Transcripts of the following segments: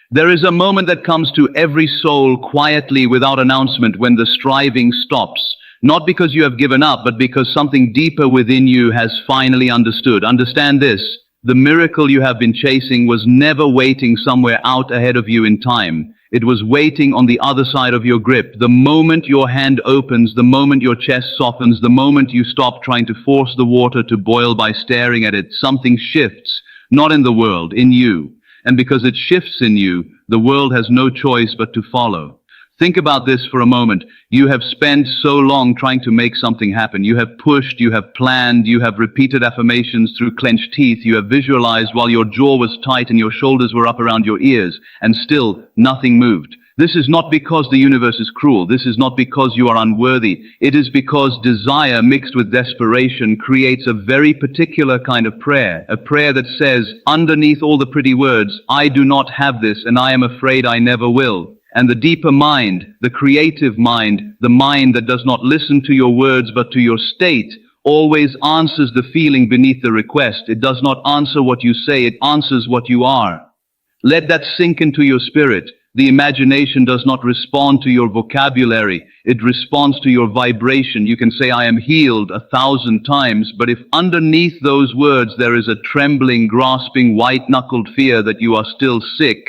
There is a moment that comes to every soul quietly without announcement when the striving stops, not because you have given up, but because something deeper within you has finally understood. Understand this: the miracle you have been chasing was never waiting somewhere out ahead of you in time. It was waiting on the other side of your grip. The moment your hand opens, the moment your chest softens, the moment you stop trying to force the water to boil by staring at it, something shifts, not in the world, in you. And because it shifts in you, the world has no choice but to follow. Think about this for a moment. You have spent so long trying to make something happen. You have pushed, you have planned, you have repeated affirmations through clenched teeth, you have visualized while your jaw was tight and your shoulders were up around your ears, and still nothing moved. This is not because the universe is cruel. This is not because you are unworthy. It is because desire mixed with desperation creates a very particular kind of prayer. A prayer that says, underneath all the pretty words, I do not have this and I am afraid I never will. And the deeper mind, the creative mind, the mind that does not listen to your words but to your state, always answers the feeling beneath the request. It does not answer what you say, it answers what you are. Let that sink into your spirit. The imagination does not respond to your vocabulary, it responds to your vibration. You can say, I am healed 1,000 times, but if underneath those words there is a trembling, grasping, white-knuckled fear that you are still sick,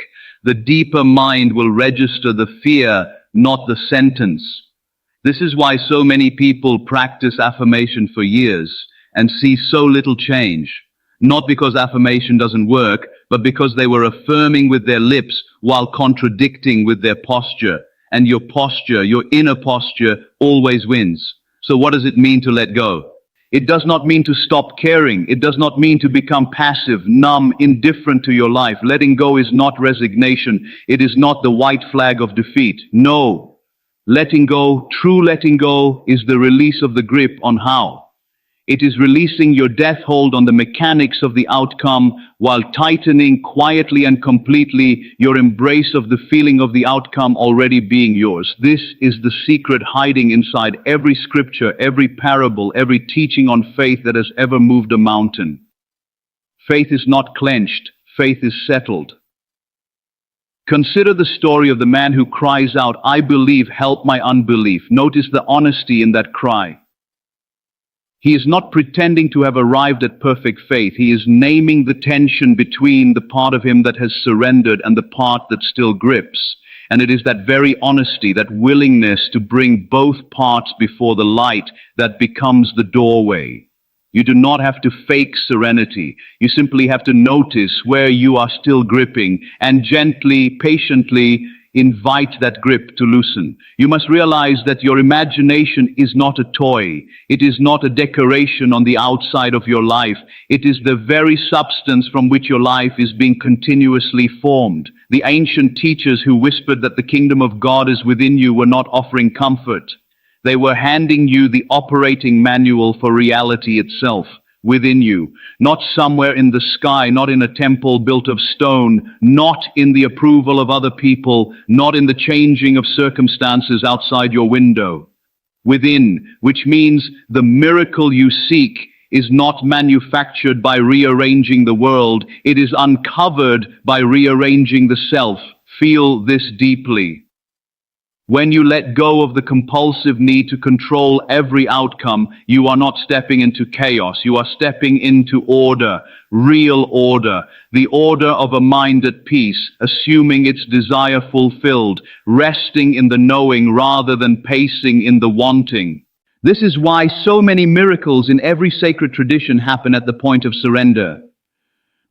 the deeper mind will register the fear, not the sentence. This is why so many people practice affirmation for years and see so little change. Not because affirmation doesn't work, but because they were affirming with their lips while contradicting with their posture. And your posture, your inner posture, always wins. So what does it mean to let go? It does not mean to stop caring. It does not mean to become passive, numb, indifferent to your life. Letting go is not resignation. It is not the white flag of defeat. No. Letting go, true letting go, is the release of the grip on how. It is releasing your death hold on the mechanics of the outcome while tightening quietly and completely your embrace of the feeling of the outcome already being yours. This is the secret hiding inside every scripture, every parable, every teaching on faith that has ever moved a mountain. Faith is not clenched, faith is settled. Consider the story of the man who cries out, I believe, help my unbelief. Notice the honesty in that cry. He is not pretending to have arrived at perfect faith. He is naming the tension between the part of him that has surrendered and the part that still grips. And it is that very honesty, that willingness to bring both parts before the light that becomes the doorway. You do not have to fake serenity. You simply have to notice where you are still gripping and gently, patiently invite that grip to loosen. You must realize that your imagination is not a toy. It is not a decoration on the outside of your life. It is the very substance from which your life is being continuously formed. The ancient teachers who whispered that the kingdom of God is within you were not offering comfort. They were handing you the operating manual for reality itself. Within you, not somewhere in the sky, not in a temple built of stone, not in the approval of other people, not in the changing of circumstances outside your window. Within, which means the miracle you seek is not manufactured by rearranging the world, it is uncovered by rearranging the self. Feel this deeply. When you let go of the compulsive need to control every outcome, you are not stepping into chaos. You are stepping into order, real order, the order of a mind at peace, assuming its desire fulfilled, resting in the knowing rather than pacing in the wanting. This is why so many miracles in every sacred tradition happen at the point of surrender.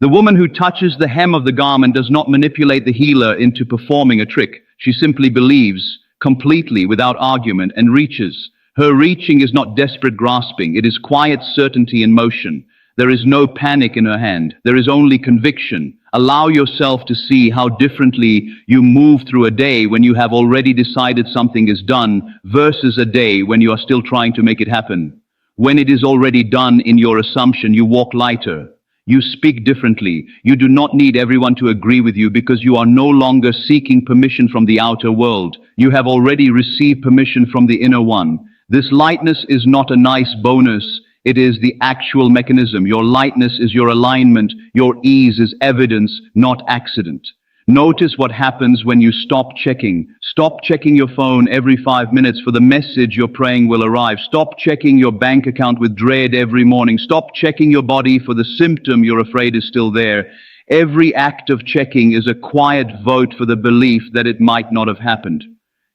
The woman who touches the hem of the garment does not manipulate the healer into performing a trick. She simply believes completely without argument and reaches. Her reaching is not desperate grasping. It is quiet certainty in motion. There is no panic in her hand. There is only conviction. Allow yourself to see how differently you move through a day when you have already decided something is done versus a day when you are still trying to make it happen. When it is already done in your assumption, you walk lighter. You speak differently. You do not need everyone to agree with you because you are no longer seeking permission from the outer world. You have already received permission from the inner one. This lightness is not a nice bonus. It is the actual mechanism. Your lightness is your alignment. Your ease is evidence, not accident. Notice what happens when you stop checking. Stop checking your phone every 5 minutes for the message you're praying will arrive. Stop checking your bank account with dread every morning. Stop checking your body for the symptom you're afraid is still there. Every act of checking is a quiet vote for the belief that it might not have happened.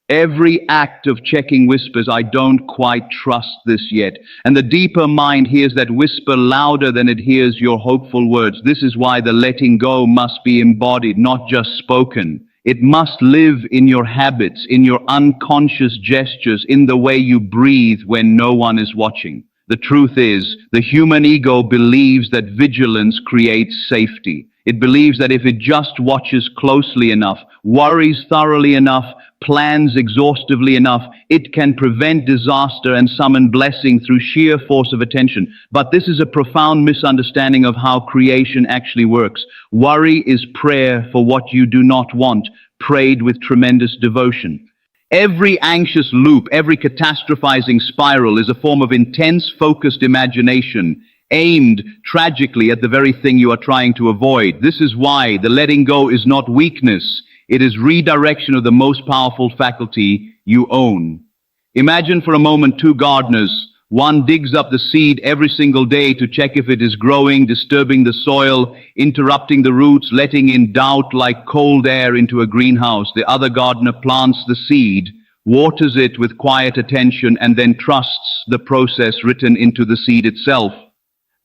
Every act of checking whispers, I don't quite trust this yet. And the deeper mind hears that whisper louder than it hears your hopeful words. This is why the letting go must be embodied, not just spoken. It must live in your habits, in your unconscious gestures, in the way you breathe when no one is watching. The truth is, the human ego believes that vigilance creates safety. It believes that if it just watches closely enough, worries thoroughly enough, plans exhaustively enough, it can prevent disaster and summon blessing through sheer force of attention. But this is a profound misunderstanding of how creation actually works. Worry is prayer for what you do not want, prayed with tremendous devotion. Every anxious loop, every catastrophizing spiral is a form of intense, focused imagination, aimed tragically at the very thing you are trying to avoid. This is why the letting go is not weakness. It is redirection of the most powerful faculty you own. Imagine for a moment two gardeners. One digs up the seed every single day to check if it is growing, disturbing the soil, interrupting the roots, letting in doubt like cold air into a greenhouse. The other gardener plants the seed, waters it with quiet attention, and then trusts the process written into the seed itself.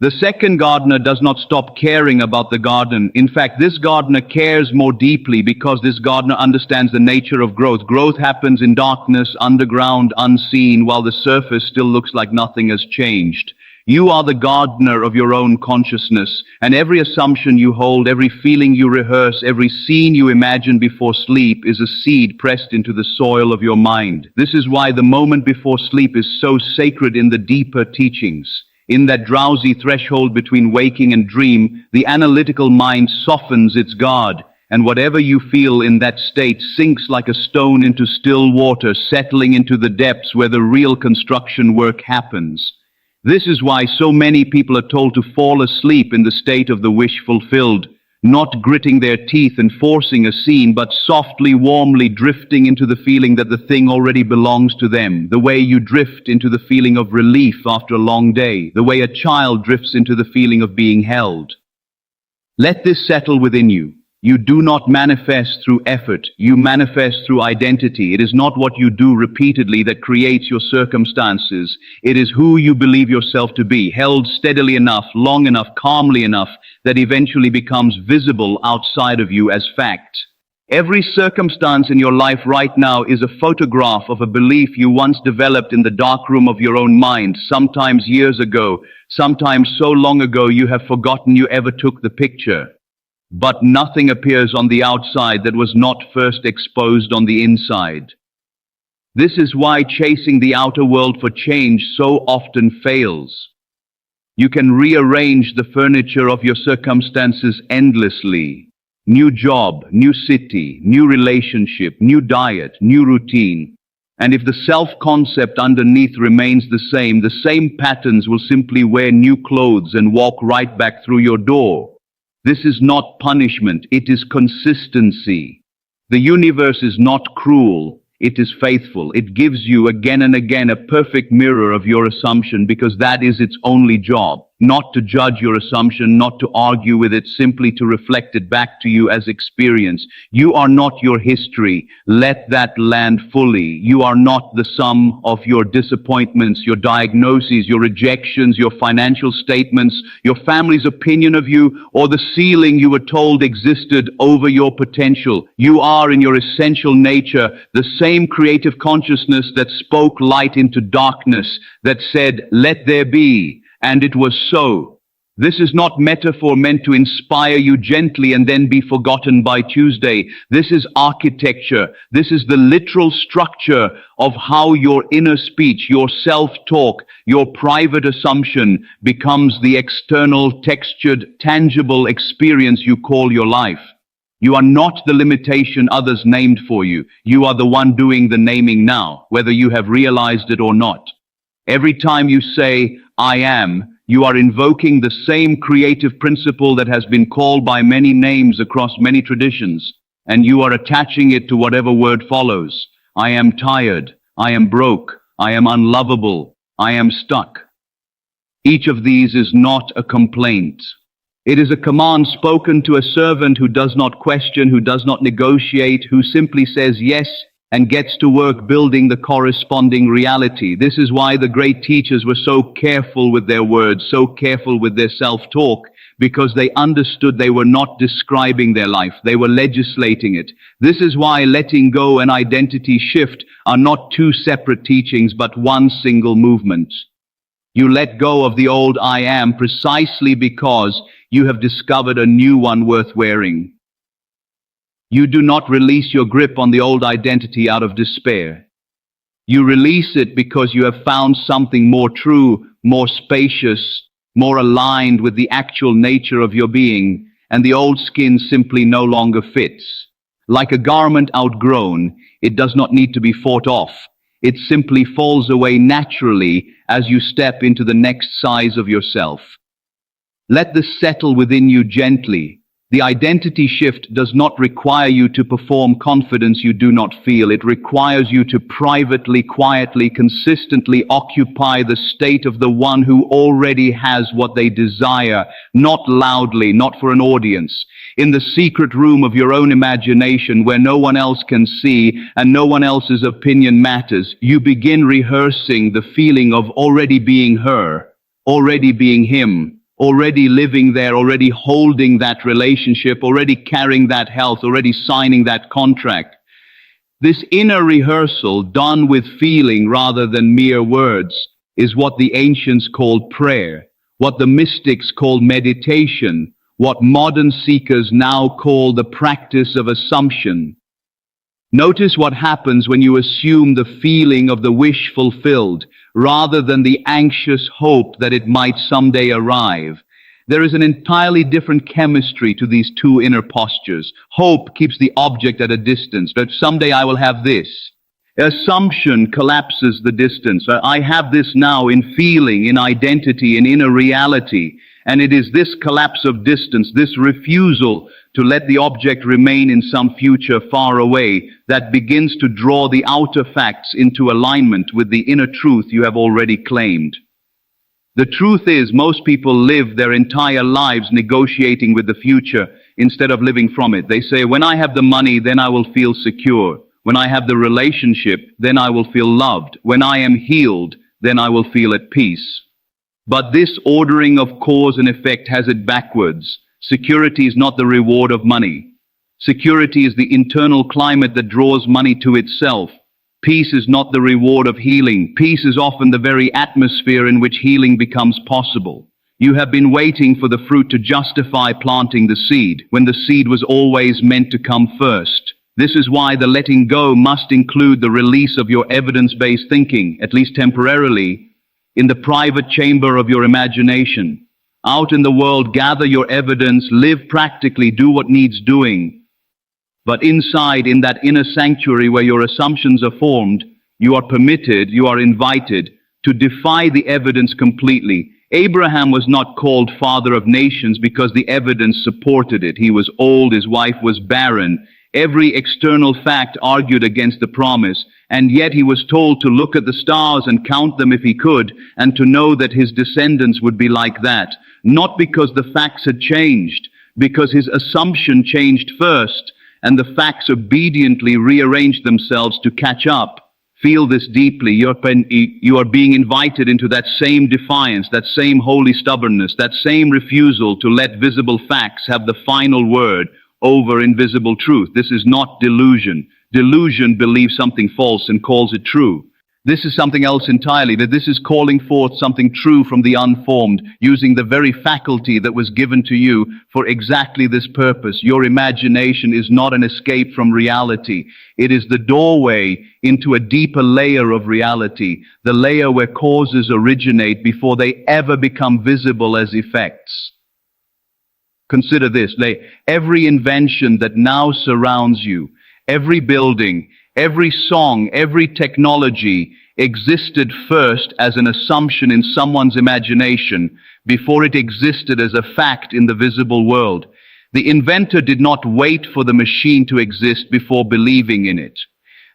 The second gardener does not stop caring about the garden. In fact, this gardener cares more deeply because this gardener understands the nature of growth. Growth happens in darkness, underground, unseen, while the surface still looks like nothing has changed. You are the gardener of your own consciousness, and every assumption you hold, every feeling you rehearse, every scene you imagine before sleep is a seed pressed into the soil of your mind. This is why the moment before sleep is so sacred in the deeper teachings. In that drowsy threshold between waking and dream, the analytical mind softens its guard, and whatever you feel in that state sinks like a stone into still water, settling into the depths where the real construction work happens. This is why so many people are told to fall asleep in the state of the wish fulfilled, not gritting their teeth and forcing a scene, but softly, warmly drifting into the feeling that the thing already belongs to them, the way you drift into the feeling of relief after a long day, the way a child drifts into the feeling of being held. Let this settle within you. You do not manifest through effort, you manifest through identity. It is not what you do repeatedly that creates your circumstances. It is who you believe yourself to be, held steadily enough, long enough, calmly enough, that eventually becomes visible outside of you as fact. Every circumstance in your life right now is a photograph of a belief you once developed in the darkroom of your own mind, sometimes years ago, sometimes so long ago you have forgotten you ever took the picture. But nothing appears on the outside that was not first exposed on the inside. This is why chasing the outer world for change so often fails. You can rearrange the furniture of your circumstances endlessly. New job, new city, new relationship, new diet, new routine. And if the self-concept underneath remains the same patterns will simply wear new clothes and walk right back through your door. This is not punishment, it is consistency. The universe is not cruel, it is faithful. It gives you again and again a perfect mirror of your assumption because that is its only job. Not to judge your assumption, not to argue with it, simply to reflect it back to you as experience. You are not your history. Let that land fully. You are not the sum of your disappointments, your diagnoses, your rejections, your financial statements, your family's opinion of you, or the ceiling you were told existed over your potential. You are in your essential nature the same creative consciousness that spoke light into darkness, that said, "Let there be." And it was so. This is not metaphor meant to inspire you gently and then be forgotten by Tuesday. This is architecture. This is the literal structure of how your inner speech, your self-talk, your private assumption becomes the external, textured, tangible experience you call your life. You are not the limitation others named for you. You are the one doing the naming now, whether you have realized it or not. Every time you say, "I am," you are invoking the same creative principle that has been called by many names across many traditions. and you are attaching it to whatever word follows. I am tired. I am broke. I am unlovable. I am stuck. Each of these is not a complaint. It is a command spoken to a servant who does not question, who does not negotiate, who simply says yes and gets to work building the corresponding reality. This is why the great teachers were so careful with their words, so careful with their self-talk, because they understood they were not describing their life, they were legislating it. This is why letting go and identity shift are not two separate teachings, but one single movement. You let go of the old I am precisely because you have discovered a new one worth wearing. You do not release your grip on the old identity out of despair. You release it because you have found something more true, more spacious, more aligned with the actual nature of your being, and the old skin simply no longer fits. Like a garment outgrown, it does not need to be fought off. It simply falls away naturally as you step into the next size of yourself. Let this settle within you gently. The identity shift does not require you to perform confidence you do not feel. It requires you to privately, quietly, consistently occupy the state of the one who already has what they desire, not loudly, not for an audience. In the secret room of your own imagination where no one else can see and no one else's opinion matters, you begin rehearsing the feeling of already being her, already being him, already living there, already holding that relationship, already carrying that health, already signing that contract. This inner rehearsal, done with feeling rather than mere words, is what the ancients called prayer, what the mystics called meditation, what modern seekers now call the practice of assumption. Notice what happens when you assume the feeling of the wish fulfilled, rather than the anxious hope that it might someday arrive. There is an entirely different chemistry to these two inner postures. Hope keeps the object at a distance, that someday I will have this. Assumption collapses the distance. I have this now in feeling, in identity, in inner reality. And it is this collapse of distance, this refusal to let the object remain in some future far away, that begins to draw the outer facts into alignment with the inner truth you have already claimed. The truth is, most people live their entire lives negotiating with the future instead of living from it. They say, when I have the money, then I will feel secure. When I have the relationship, then I will feel loved. When I am healed, then I will feel at peace. But this ordering of cause and effect has it backwards. Security is not the reward of money. Security is the internal climate that draws money to itself. Peace is not the reward of healing. Peace is often the very atmosphere in which healing becomes possible. You have been waiting for the fruit to justify planting the seed, when the seed was always meant to come first. This is why the letting go must include the release of your evidence-based thinking, at least temporarily, in the private chamber of your imagination. Out in the world, gather your evidence, live practically, do what needs doing. But inside, in that inner sanctuary where your assumptions are formed, you are permitted, you are invited to defy the evidence completely. Abraham was not called father of nations because the evidence supported it. He was old, his wife was barren. Every external fact argued against the promise, and yet he was told to look at the stars and count them if he could, and to know that his descendants would be like that. Not because the facts had changed, because his assumption changed first, and the facts obediently rearranged themselves to catch up. Feel this deeply. You are being invited into that same defiance, that same holy stubbornness, that same refusal to let visible facts have the final word over invisible truth. This is not delusion. Delusion believes something false and calls it true. This is something else entirely, that this is calling forth something true from the unformed, using the very faculty that was given to you for exactly this purpose. Your imagination is not an escape from reality. It is the doorway into a deeper layer of reality, the layer where causes originate before they ever become visible as effects. Consider this, every invention that now surrounds you, every building, every song, every technology existed first as an assumption in someone's imagination before it existed as a fact in the visible world. The inventor did not wait for the machine to exist before believing in it.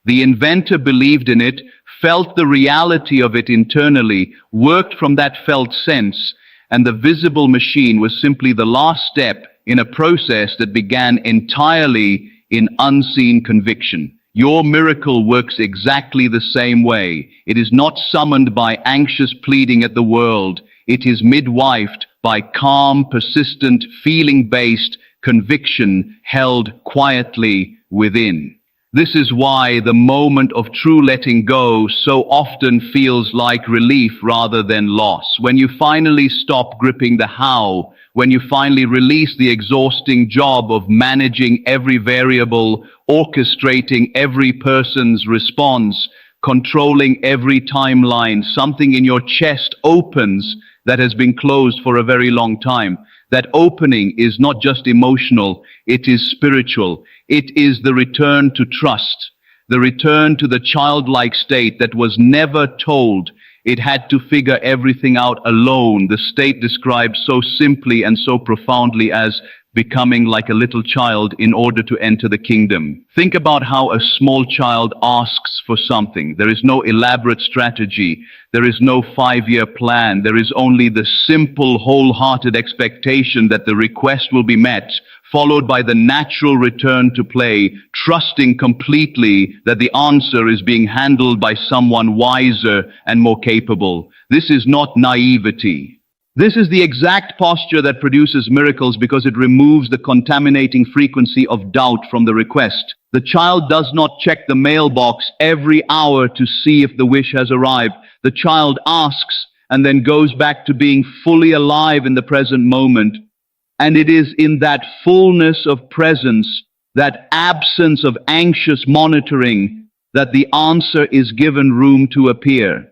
The inventor believed in it, felt the reality of it internally, worked from that felt sense, and the visible machine was simply the last step in a process that began entirely in unseen conviction. Your miracle works exactly the same way. It is not summoned by anxious pleading at the world. It is midwifed by calm, persistent, feeling-based conviction held quietly within. This is why the moment of true letting go so often feels like relief rather than loss. When you finally stop gripping the how, when you finally release the exhausting job of managing every variable, orchestrating every person's response, controlling every timeline, something in your chest opens that has been closed for a very long time. That opening is not just emotional, it is spiritual. It is the return to trust, the return to the childlike state that was never told. It had to figure everything out alone. The state described so simply and so profoundly as becoming like a little child in order to enter the kingdom. Think about how a small child asks for something. There is no elaborate strategy. There is no 5-year plan. There is only the simple, wholehearted expectation that the request will be met, followed by the natural return to play, trusting completely that the answer is being handled by someone wiser and more capable. This is not naivety. This is the exact posture that produces miracles because it removes the contaminating frequency of doubt from the request. The child does not check the mailbox every hour to see if the wish has arrived. The child asks and then goes back to being fully alive in the present moment. And it is in that fullness of presence, that absence of anxious monitoring, that the answer is given room to appear.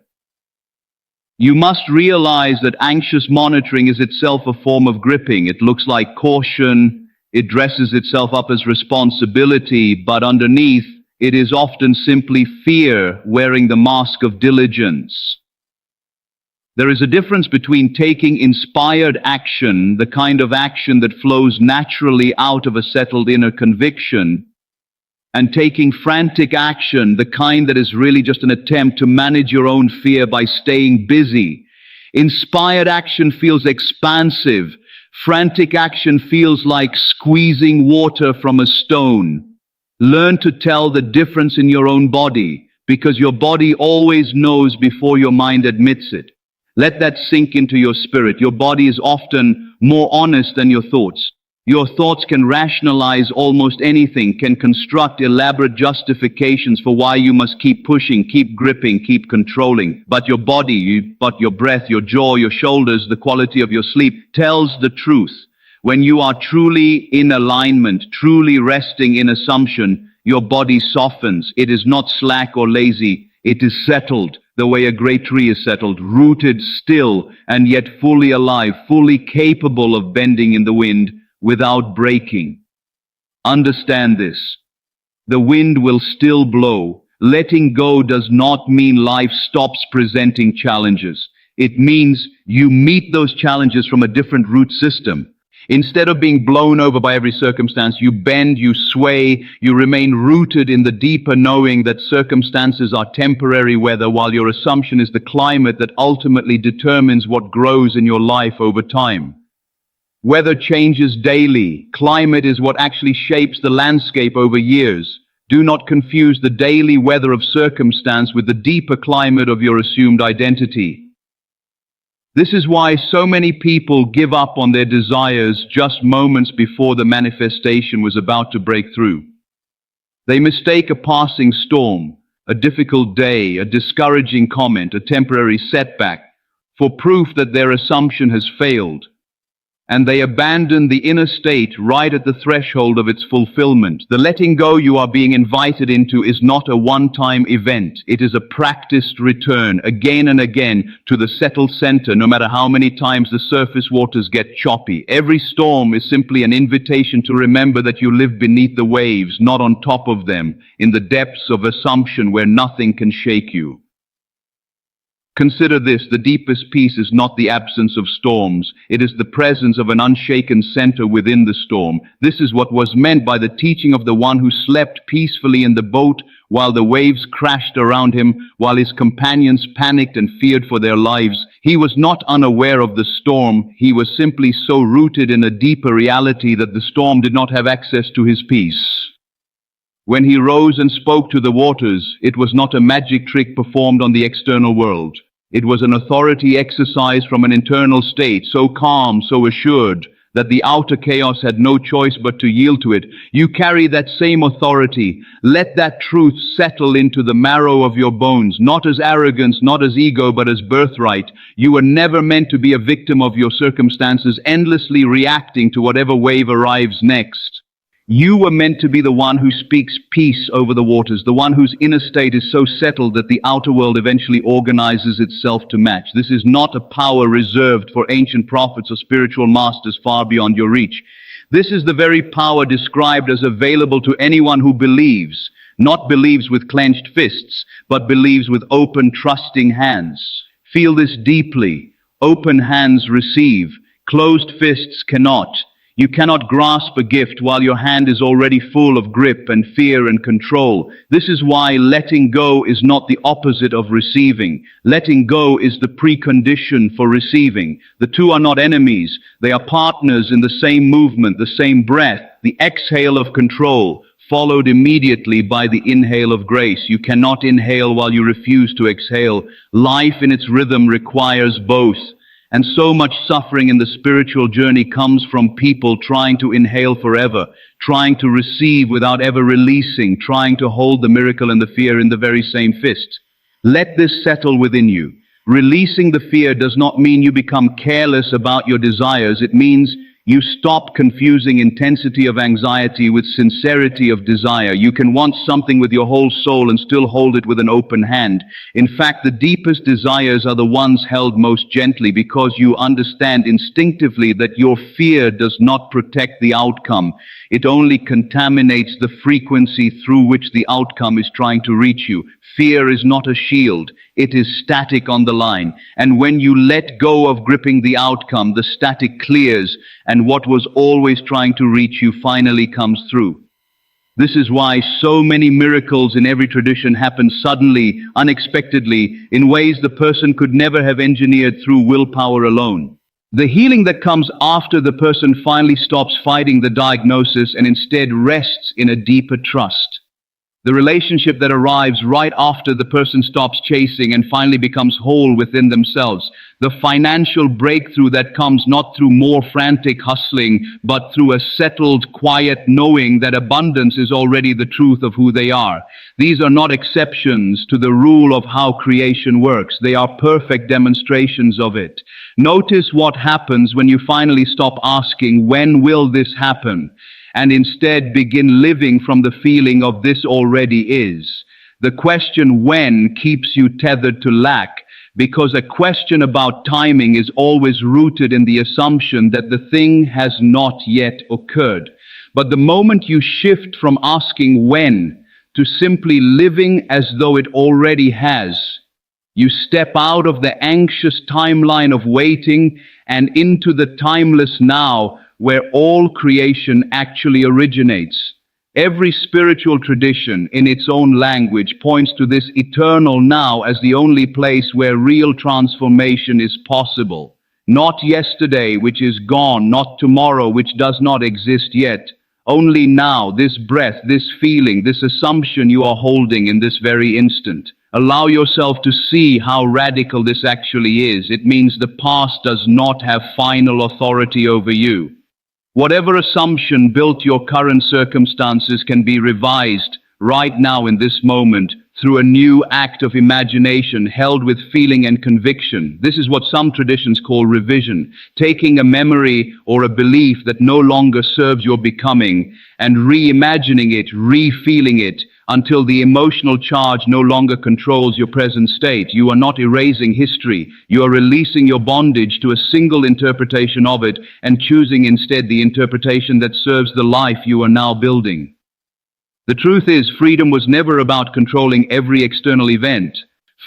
You must realize that anxious monitoring is itself a form of gripping. It looks like caution, it dresses itself up as responsibility, but underneath, it is often simply fear wearing the mask of diligence. There is a difference between taking inspired action, the kind of action that flows naturally out of a settled inner conviction, and taking frantic action, the kind that is really just an attempt to manage your own fear by staying busy. Inspired action feels expansive. Frantic action feels like squeezing water from a stone. Learn to tell the difference in your own body, because your body always knows before your mind admits it. Let that sink into your spirit. Your body is often more honest than your thoughts. Your thoughts can rationalize almost anything, can construct elaborate justifications for why you must keep pushing, keep gripping, keep controlling. But your body, your breath, your jaw, your shoulders, the quality of your sleep tells the truth. When you are truly in alignment, truly resting in assumption, your body softens. It is not slack or lazy. It is settled, the way a great tree is settled, rooted still, and yet fully alive, fully capable of bending in the wind, without breaking. Understand this. The wind will still blow. Letting go does not mean life stops presenting challenges. It means you meet those challenges from a different root system. Instead of being blown over by every circumstance, you bend, you sway, you remain rooted in the deeper knowing that circumstances are temporary weather, while your assumption is the climate that ultimately determines what grows in your life over time. Weather changes daily. Climate is what actually shapes the landscape over years. Do not confuse the daily weather of circumstance with the deeper climate of your assumed identity. This is why so many people give up on their desires just moments before the manifestation was about to break through. They mistake a passing storm, a difficult day, a discouraging comment, a temporary setback, for proof that their assumption has failed. And they abandon the inner state right at the threshold of its fulfillment. The letting go you are being invited into is not a one-time event. It is a practiced return, again and again, to the settled center, no matter how many times the surface waters get choppy. Every storm is simply an invitation to remember that you live beneath the waves, not on top of them, in the depths of assumption where nothing can shake you. Consider this, the deepest peace is not the absence of storms. It is the presence of an unshaken center within the storm. This is what was meant by the teaching of the one who slept peacefully in the boat while the waves crashed around him, while his companions panicked and feared for their lives. He was not unaware of the storm. He was simply so rooted in a deeper reality that the storm did not have access to his peace. When he rose and spoke to the waters, it was not a magic trick performed on the external world. It was an authority exercised from an internal state, so calm, so assured, that the outer chaos had no choice but to yield to it. You carry that same authority. Let that truth settle into the marrow of your bones, not as arrogance, not as ego, but as birthright. You were never meant to be a victim of your circumstances, endlessly reacting to whatever wave arrives next. You were meant to be the one who speaks peace over the waters, the one whose inner state is so settled that the outer world eventually organizes itself to match. This is not a power reserved for ancient prophets or spiritual masters far beyond your reach. This is the very power described as available to anyone who believes, not believes with clenched fists, but believes with open, trusting hands. Feel this deeply. Open hands receive. Closed fists cannot. You cannot grasp a gift while your hand is already full of grip and fear and control. This is why letting go is not the opposite of receiving. Letting go is the precondition for receiving. The two are not enemies. They are partners in the same movement, the same breath. The exhale of control, followed immediately by the inhale of grace. You cannot inhale while you refuse to exhale. Life in its rhythm requires both. And so much suffering in the spiritual journey comes from people trying to inhale forever, trying to receive without ever releasing, trying to hold the miracle and the fear in the very same fist. Let this settle within you. Releasing the fear does not mean you become careless about your desires. It means you stop confusing intensity of anxiety with sincerity of desire. You can want something with your whole soul and still hold it with an open hand. In fact, the deepest desires are the ones held most gently, because you understand instinctively that your fear does not protect the outcome. It only contaminates the frequency through which the outcome is trying to reach you. Fear is not a shield. It is static on the line. And when you let go of gripping the outcome, the static clears, and what was always trying to reach you finally comes through. This is why so many miracles in every tradition happen suddenly, unexpectedly, in ways the person could never have engineered through willpower alone. The healing that comes after the person finally stops fighting the diagnosis and instead rests in a deeper trust. The relationship that arrives right after the person stops chasing and finally becomes whole within themselves. The financial breakthrough that comes not through more frantic hustling, but through a settled, quiet knowing that abundance is already the truth of who they are. These are not exceptions to the rule of how creation works. They are perfect demonstrations of it. Notice what happens when you finally stop asking, when will this happen? And instead begin living from the feeling of this already is. The question when keeps you tethered to lack, because a question about timing is always rooted in the assumption that the thing has not yet occurred. But the moment you shift from asking when to simply living as though it already has, you step out of the anxious timeline of waiting and into the timeless now, where all creation actually originates. Every spiritual tradition, in its own language, points to this eternal now as the only place where real transformation is possible. Not yesterday, which is gone, not tomorrow, which does not exist yet. Only now, this breath, this feeling, this assumption you are holding in this very instant. Allow yourself to see how radical this actually is. It means the past does not have final authority over you. Whatever assumption built your current circumstances can be revised right now in this moment through a new act of imagination held with feeling and conviction. This is what some traditions call revision, taking a memory or a belief that no longer serves your becoming and reimagining it, re-feeling it, until the emotional charge no longer controls your present state. You are not erasing history. You are releasing your bondage to a single interpretation of it and choosing instead the interpretation that serves the life you are now building. The truth is, freedom was never about controlling every external event.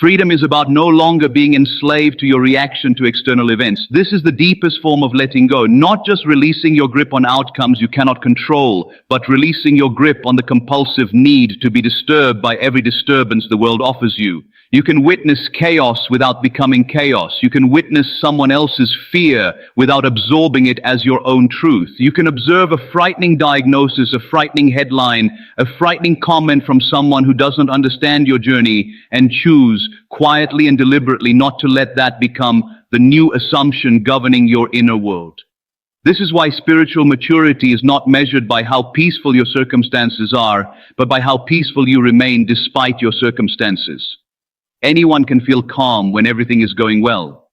Freedom is about no longer being enslaved to your reaction to external events. This is the deepest form of letting go, not just releasing your grip on outcomes you cannot control, but releasing your grip on the compulsive need to be disturbed by every disturbance the world offers you. You can witness chaos without becoming chaos. You can witness someone else's fear without absorbing it as your own truth. You can observe a frightening diagnosis, a frightening headline, a frightening comment from someone who doesn't understand your journey, and choose quietly and deliberately not to let that become the new assumption governing your inner world. This is why spiritual maturity is not measured by how peaceful your circumstances are, but by how peaceful you remain despite your circumstances. Anyone can feel calm when everything is going well.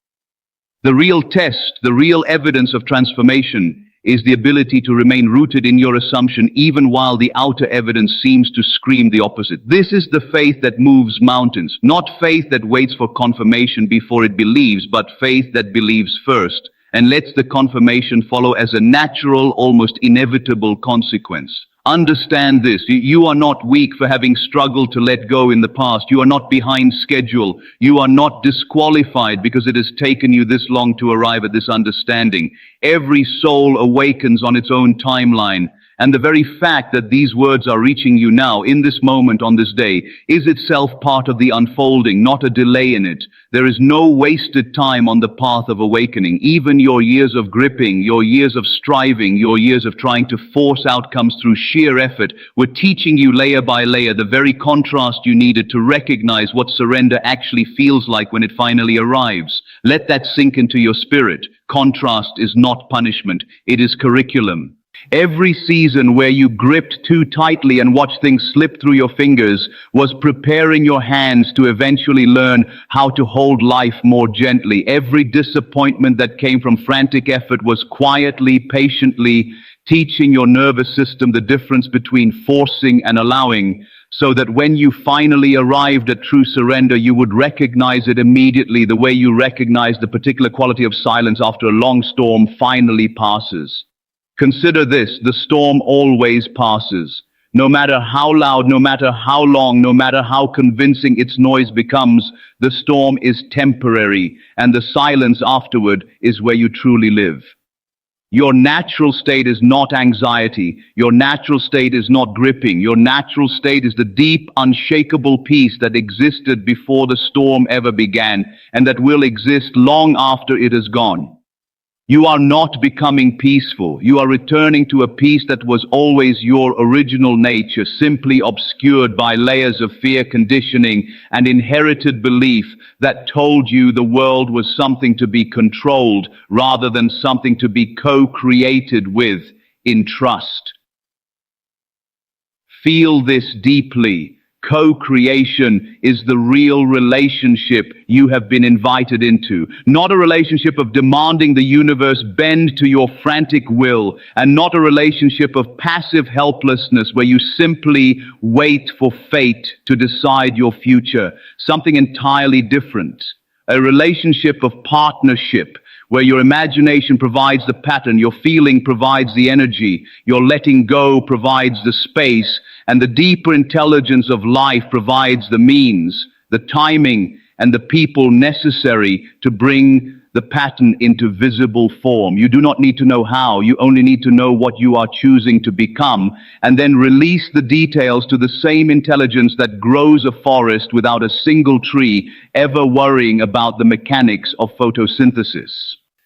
The real test, the real evidence of transformation, is the ability to remain rooted in your assumption even while the outer evidence seems to scream the opposite. This is the faith that moves mountains, not faith that waits for confirmation before it believes, but faith that believes first and lets the confirmation follow as a natural, almost inevitable consequence. Understand this. You are not weak for having struggled to let go in the past. You are not behind schedule. You are not disqualified because it has taken you this long to arrive at this understanding. Every soul awakens on its own timeline. And the very fact that these words are reaching you now, in this moment, on this day, is itself part of the unfolding, not a delay in it. There is no wasted time on the path of awakening. Even your years of gripping, your years of striving, your years of trying to force outcomes through sheer effort were teaching you layer by layer the very contrast you needed to recognize what surrender actually feels like when it finally arrives. Let that sink into your spirit. Contrast is not punishment. It is curriculum. Every season where you gripped too tightly and watched things slip through your fingers was preparing your hands to eventually learn how to hold life more gently. Every disappointment that came from frantic effort was quietly, patiently teaching your nervous system the difference between forcing and allowing, so that when you finally arrived at true surrender, you would recognize it immediately, the way you recognize the particular quality of silence after a long storm finally passes. Consider this: the storm always passes. No matter how loud, no matter how long, no matter how convincing its noise becomes, the storm is temporary, and the silence afterward is where you truly live. Your natural state is not anxiety. Your natural state is not gripping. Your natural state is the deep, unshakable peace that existed before the storm ever began, and that will exist long after it is gone. You are not becoming peaceful. You are returning to a peace that was always your original nature, simply obscured by layers of fear, conditioning, and inherited belief that told you the world was something to be controlled rather than something to be co-created with in trust. Feel this deeply. Co-creation is the real relationship you have been invited into, not a relationship of demanding the universe bend to your frantic will, and not a relationship of passive helplessness where you simply wait for fate to decide your future. Something entirely different. A relationship of partnership, where your imagination provides the pattern, your feeling provides the energy, your letting go provides the space, and the deeper intelligence of life provides the means, the timing, and the people necessary to bring the pattern into visible form. You do not need to know how, you only need to know what you are choosing to become, and then release the details to the same intelligence that grows a forest without a single tree ever worrying about the mechanics of photosynthesis.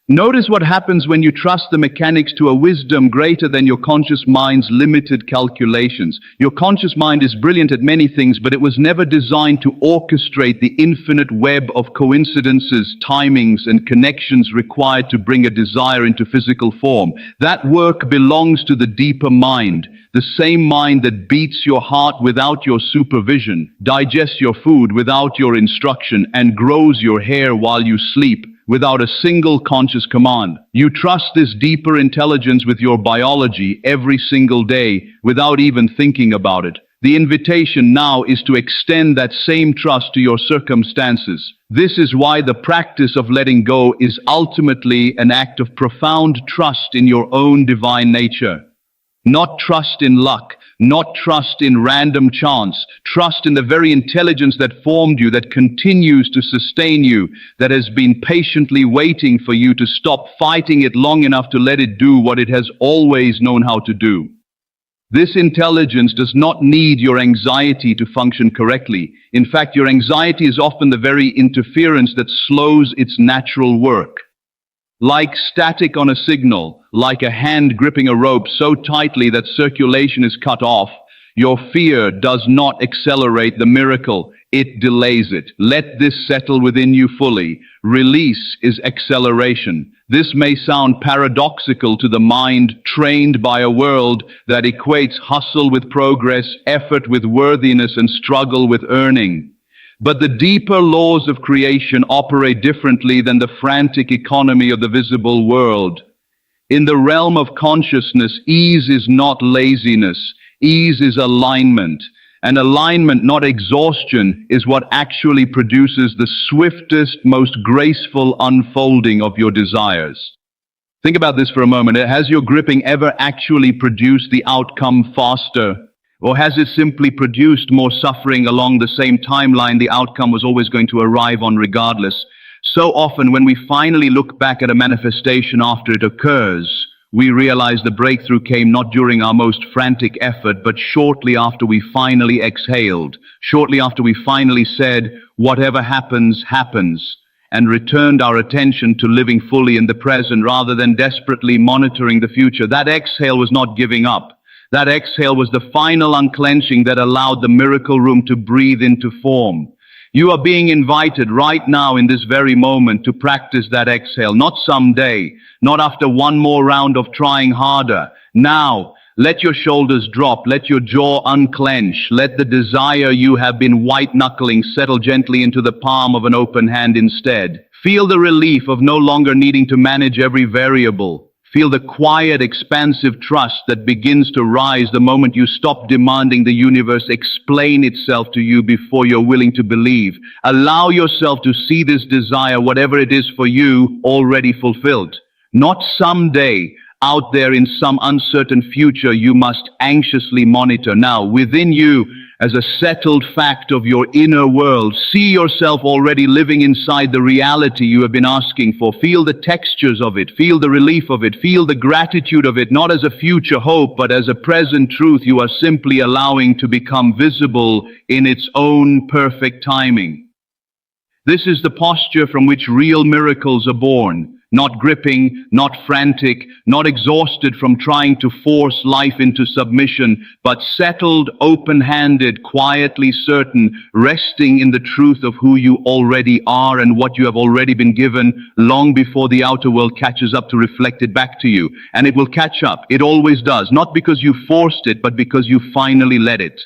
Notice what happens when you trust the mechanics to a wisdom greater than your conscious mind's limited calculations. Your conscious mind is brilliant at many things, but it was never designed to orchestrate the infinite web of coincidences, timings, and connections required to bring a desire into physical form. That work belongs to the deeper mind, the same mind that beats your heart without your supervision, digests your food without your instruction, and grows your hair while you sleep without a single conscious command. You trust this deeper intelligence with your biology every single day without even thinking about it. The invitation now is to extend that same trust to your circumstances. This is why the practice of letting go is ultimately an act of profound trust in your own divine nature. Not trust in luck, not trust in random chance. Trust in the very intelligence that formed you, that continues to sustain you, that has been patiently waiting for you to stop fighting it long enough to let it do what it has always known how to do. This intelligence does not need your anxiety to function correctly. In fact, your anxiety is often the very interference that slows its natural work. Like static on a signal, like a hand gripping a rope so tightly that circulation is cut off, your fear does not accelerate the miracle, it delays it. Let this settle within you fully. Release is acceleration. This may sound paradoxical to the mind trained by a world that equates hustle with progress, effort with worthiness, and struggle with earning. But the deeper laws of creation operate differently than the frantic economy of the visible world. In the realm of consciousness, ease is not laziness. Ease is alignment. And alignment, not exhaustion, is what actually produces the swiftest, most graceful unfolding of your desires. Think about this for a moment. Has your gripping ever actually produced the outcome faster? Or has it simply produced more suffering along the same timeline the outcome was always going to arrive on regardless? So often when we finally look back at a manifestation after it occurs, we realize the breakthrough came not during our most frantic effort, but shortly after we finally exhaled, shortly after we finally said, whatever happens, happens, and returned our attention to living fully in the present rather than desperately monitoring the future. That exhale was not giving up. That exhale was the final unclenching that allowed the miracle room to breathe into form. You are being invited right now in this very moment to practice that exhale, not someday, not after one more round of trying harder. Now, let your shoulders drop, let your jaw unclench, let the desire you have been white-knuckling settle gently into the palm of an open hand instead. Feel the relief of no longer needing to manage every variable. Feel the quiet, expansive trust that begins to rise the moment you stop demanding the universe explain itself to you before you're willing to believe. Allow yourself to see this desire, whatever it is for you, already fulfilled. Not someday, out there in some uncertain future you must anxiously monitor. Now, within you, as a settled fact of your inner world, see yourself already living inside the reality you have been asking for. Feel the textures of it, feel the relief of it, feel the gratitude of it, not as a future hope, but as a present truth you are simply allowing to become visible in its own perfect timing. This is the posture from which real miracles are born. Not gripping, not frantic, not exhausted from trying to force life into submission, but settled, open-handed, quietly certain, resting in the truth of who you already are and what you have already been given long before the outer world catches up to reflect it back to you. And it will catch up. It always does. Not because you forced it, but because you finally let it.